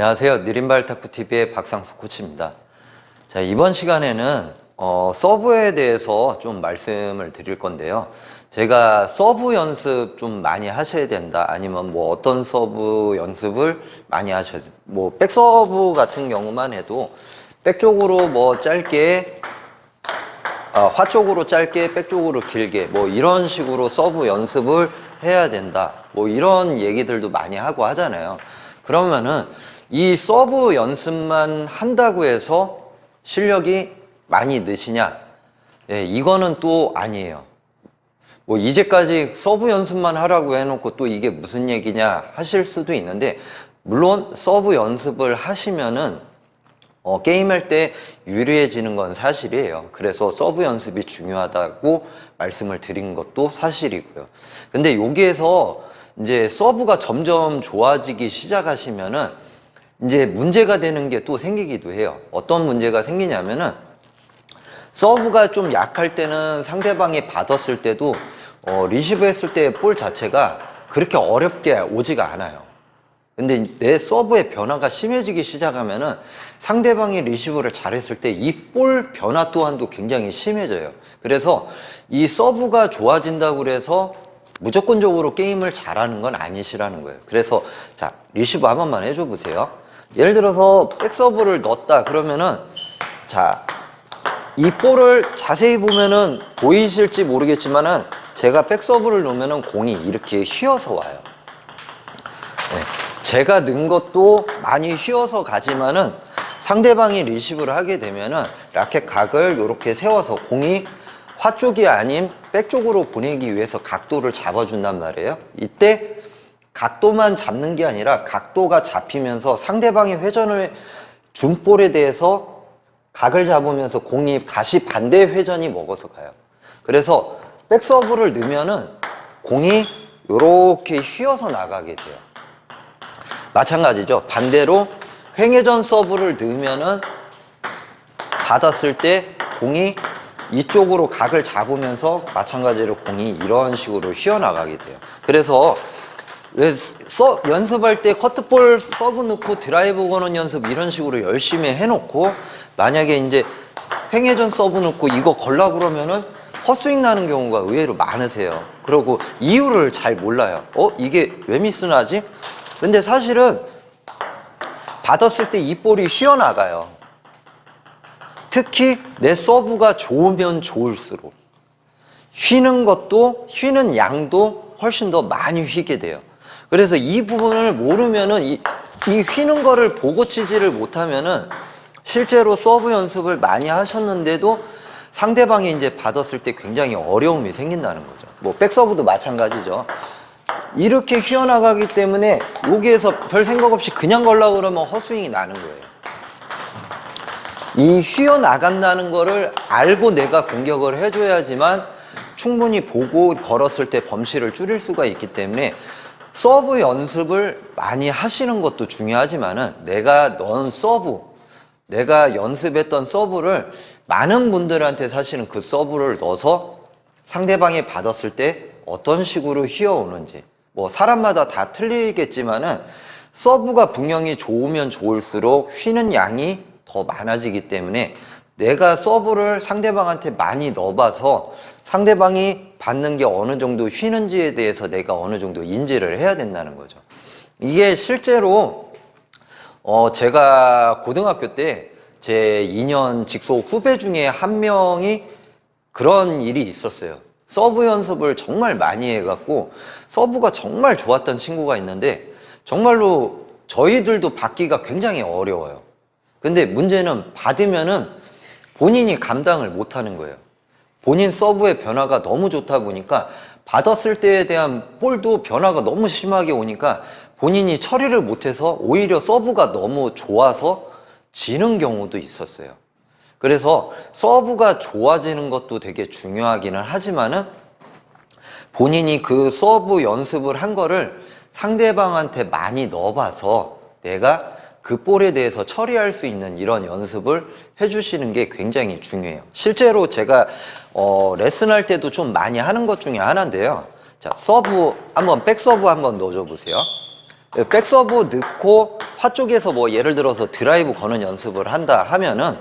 안녕하세요. 느린발 탁구TV의 박상수 코치입니다. 자, 이번 시간에는 서브에 대해서 좀 말씀을 드릴 건데요. 제가 서브 연습 좀 많이 하셔야 된다, 아니면 뭐 어떤 서브 연습을 많이 하셔야 된다, 뭐 백서브 같은 경우만 해도 백 쪽으로 뭐 짧게, 화 쪽으로 짧게, 백 쪽으로 길게, 뭐 이런 식으로 서브 연습을 해야 된다, 뭐 이런 얘기들도 많이 하고 하잖아요. 그러면은 이 서브 연습만 한다고 해서 실력이 많이 느시냐? 예, 이거는 또 아니에요. 뭐 이제까지 서브 연습만 하라고 해놓고 또 이게 무슨 얘기냐 하실 수도 있는데, 물론 서브 연습을 하시면은 게임할 때 유리해지는 건 사실이에요. 그래서 서브 연습이 중요하다고 말씀을 드린 것도 사실이고요. 근데 여기에서 이제 서브가 점점 좋아지기 시작하시면은 이제 문제가 되는 게 또 생기기도 해요. 어떤 문제가 생기냐면은, 서브가 좀 약할 때는 상대방이 받았을 때도 리시브 했을 때 볼 자체가 그렇게 어렵게 오지가 않아요. 근데 내 서브의 변화가 심해지기 시작하면은 상대방이 리시브를 잘했을 때 이 볼 변화 또한도 굉장히 심해져요. 그래서 이 서브가 좋아진다고 해서 무조건적으로 게임을 잘하는 건 아니시라는 거예요. 그래서 자, 리시브 한 번만 해줘 보세요. 예를 들어서 백서브를 넣었다 그러면은, 자, 이 볼을 자세히 보면은 보이실지 모르겠지만은 제가 백서브를 넣으면은 공이 이렇게 휘어서 와요. 네. 제가 넣은 것도 많이 휘어서 가지만은 상대방이 리시브를 하게 되면은 라켓 각을 이렇게 세워서 공이 화 쪽이 아닌 백 쪽으로 보내기 위해서 각도를 잡아준단 말이에요. 이때 각도만 잡는 게 아니라 각도가 잡히면서 상대방이 회전을 준 볼에 대해서 각을 잡으면서 공이 다시 반대 회전이 먹어서 가요. 그래서 백서브를 넣으면은 공이 이렇게 휘어서 나가게 돼요. 마찬가지죠. 반대로 횡회전 서브를 넣으면은 받았을 때 공이 이쪽으로 각을 잡으면서 마찬가지로 공이 이런 식으로 휘어나가게 돼요. 그래서 왜 연습할 때 커트볼 서브 넣고 드라이브 거는 연습 이런 식으로 열심히 해놓고, 만약에 이제 횡회전 서브 넣고 이거 걸라 그러면은 헛스윙 나는 경우가 의외로 많으세요. 그리고 이유를 잘 몰라요. 이게 왜 미스나지? 근데 사실은 받았을 때 이 볼이 휘어나가요. 특히 내 서브가 좋으면 좋을수록 휘는 양도 훨씬 더 많이 휘게 돼요. 그래서 이 부분을 모르면은 이 휘는 거를 보고 치지를 못하면은 실제로 서브 연습을 많이 하셨는데도 상대방이 이제 받았을 때 굉장히 어려움이 생긴다는 거죠. 뭐 백서브도 마찬가지죠. 이렇게 휘어나가기 때문에 여기에서 별 생각 없이 그냥 걸려고 그러면 헛스윙이 나는 거예요. 이 휘어나간다는 거를 알고 내가 공격을 해줘야지만 충분히 보고 걸었을 때 범실을 줄일 수가 있기 때문에 서브 연습을 많이 하시는 것도 중요하지만은, 내가 넣은 서브, 내가 연습했던 서브를 많은 분들한테 사실은 그 서브를 넣어서 상대방이 받았을 때 어떤 식으로 휘어오는지, 뭐 사람마다 다 틀리겠지만은 서브가 분명히 좋으면 좋을수록 휘는 양이 더 많아지기 때문에 내가 서브를 상대방한테 많이 넣어봐서 상대방이 받는 게 어느 정도 휘는지에 대해서 내가 어느 정도 인지를 해야 된다는 거죠. 이게 실제로 제가 고등학교 때 제 2년 직속 후배 중에 한 명이 그런 일이 있었어요. 서브 연습을 정말 많이 해갖고 서브가 정말 좋았던 친구가 있는데, 정말로 저희들도 받기가 굉장히 어려워요. 근데 문제는 받으면은 본인이 감당을 못하는 거예요. 본인 서브의 변화가 너무 좋다 보니까 받았을 때에 대한 볼도 변화가 너무 심하게 오니까 본인이 처리를 못해서 오히려 서브가 너무 좋아서 지는 경우도 있었어요. 그래서 서브가 좋아지는 것도 되게 중요하기는 하지만은, 본인이 그 서브 연습을 한 거를 상대방한테 많이 넣어봐서 내가 그 볼에 대해서 처리할 수 있는 이런 연습을 해주시는 게 굉장히 중요해요. 실제로 제가 레슨할 때도 좀 많이 하는 것 중에 하나인데요. 자, 서브 한번, 백서브 한번 넣어줘 보세요. 백서브 넣고 화 쪽에서 뭐 예를 들어서 드라이브 거는 연습을 한다 하면은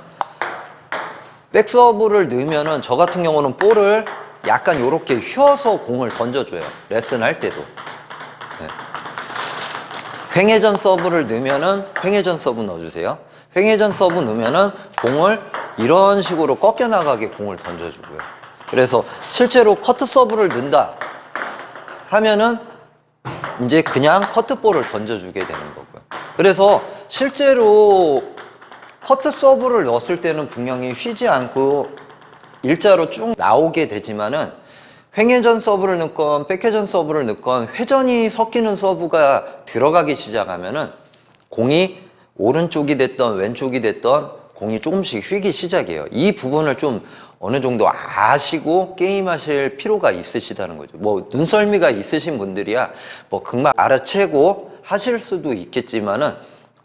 백서브를 넣으면은 저 같은 경우는 볼을 약간 요렇게 휘어서 공을 던져줘요. 레슨 할 때도. 네. 횡회전 서브를 넣으면은 횡회전 서브 넣어주세요. 횡회전 서브 넣으면은 공을 이런 식으로 꺾여 나가게 공을 던져주고요. 그래서 실제로 커트 서브를 넣는다 하면은 이제 그냥 커트볼을 던져주게 되는 거고요. 그래서 실제로 커트 서브를 넣었을 때는 분명히 휘지 않고 일자로 쭉 나오게 되지만은 횡회전 서브를 넣건 백회전 서브를 넣건 회전이 섞이는 서브가 들어가기 시작하면은 공이 오른쪽이 됐던 왼쪽이 됐던 공이 조금씩 휘기 시작해요. 이 부분을 좀 어느 정도 아시고 게임하실 필요가 있으시다는 거죠. 뭐 눈썰미가 있으신 분들이야 뭐 금방 알아채고 하실 수도 있겠지만은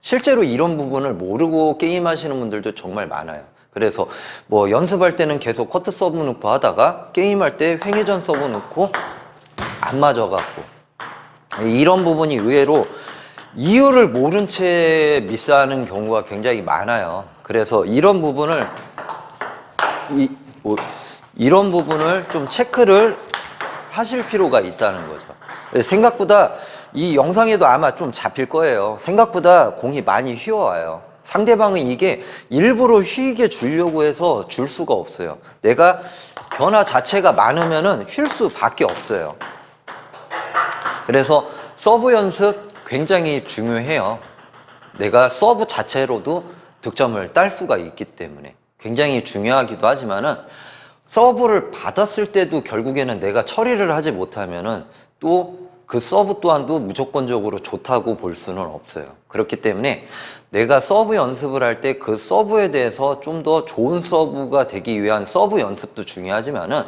실제로 이런 부분을 모르고 게임하시는 분들도 정말 많아요. 그래서 뭐 연습할 때는 계속 커트 서브 넣고 하다가 게임할 때 횡회전 서브 넣고 안 맞아갖고 이런 부분이 의외로 이유를 모른 채 미스하는 경우가 굉장히 많아요. 그래서 이런 부분을 이런 부분을 좀 체크를 하실 필요가 있다는 거죠. 생각보다 이 영상에도 아마 좀 잡힐 거예요. 생각보다 공이 많이 휘어와요. 상대방은 이게 일부러 휘게 주려고 해서 줄 수가 없어요. 내가 변화 자체가 많으면은 휠 수밖에 없어요. 그래서 서브 연습 굉장히 중요해요. 내가 서브 자체로도 득점을 딸 수가 있기 때문에 굉장히 중요하기도 하지만은 서브를 받았을 때도 결국에는 내가 처리를 하지 못하면은 또 그 서브 또한도 무조건적으로 좋다고 볼 수는 없어요. 그렇기 때문에 내가 서브 연습을 할 때 그 서브에 대해서 좀 더 좋은 서브가 되기 위한 서브 연습도 중요하지만은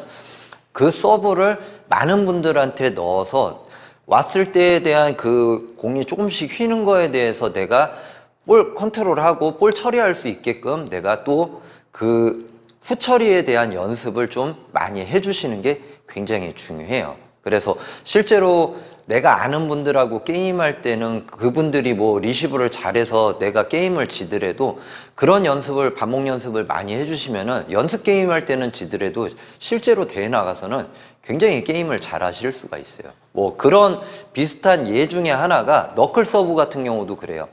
그 서브를 많은 분들한테 넣어서 왔을 때에 대한 그 공이 조금씩 휘는 거에 대해서 내가 볼 컨트롤하고 볼 처리할 수 있게끔 내가 또 그 후처리에 대한 연습을 좀 많이 해주시는 게 굉장히 중요해요. 그래서 실제로 내가 아는 분들하고 게임할 때는 그분들이 뭐 리시브를 잘해서 내가 게임을 지더라도 그런 연습을 반복 연습을 많이 해주시면은 연습 게임할 때는 지더라도 실제로 대회 나가서는 굉장히 게임을 잘 하실 수가 있어요. 뭐 그런 비슷한 예 중에 하나가 너클 서브 같은 경우도 그래요.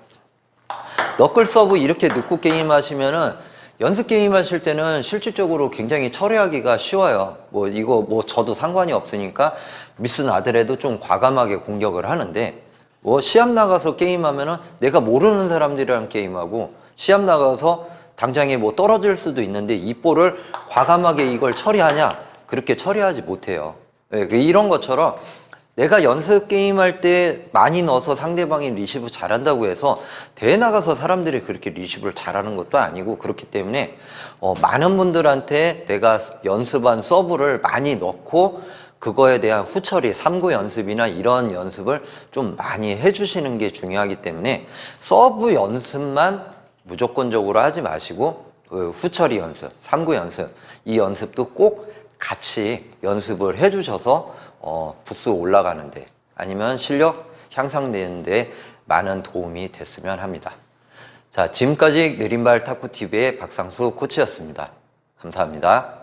너클 서브 이렇게 넣고 게임 하시면은 연습 게임 하실 때는 실질적으로 굉장히 처리하기가 쉬워요. 뭐 이거 뭐 저도 상관이 없으니까 미스 나더라도 좀 과감하게 공격을 하는데 뭐 시합 나가서 게임하면은 내가 모르는 사람들이랑 게임하고 시합 나가서 당장에 뭐 떨어질 수도 있는데 이 볼을 과감하게 이걸 처리하냐? 그렇게 처리하지 못해요. 네, 이런 것처럼 내가 연습 게임할 때 많이 넣어서 상대방이 리시브 잘한다고 해서 대회 나가서 사람들이 그렇게 리시브를 잘하는 것도 아니고 그렇기 때문에 많은 분들한테 내가 연습한 서브를 많이 넣고 그거에 대한 후처리, 3구 연습이나 이런 연습을 좀 많이 해주시는 게 중요하기 때문에 서브 연습만 무조건적으로 하지 마시고 그 후처리 연습, 3구 연습 이 연습도 꼭 같이 연습을 해주셔서 부스 올라가는데 아니면 실력 향상되는데 많은 도움이 됐으면 합니다. 자, 지금까지 느린발 탁구TV의 박상수 코치였습니다. 감사합니다.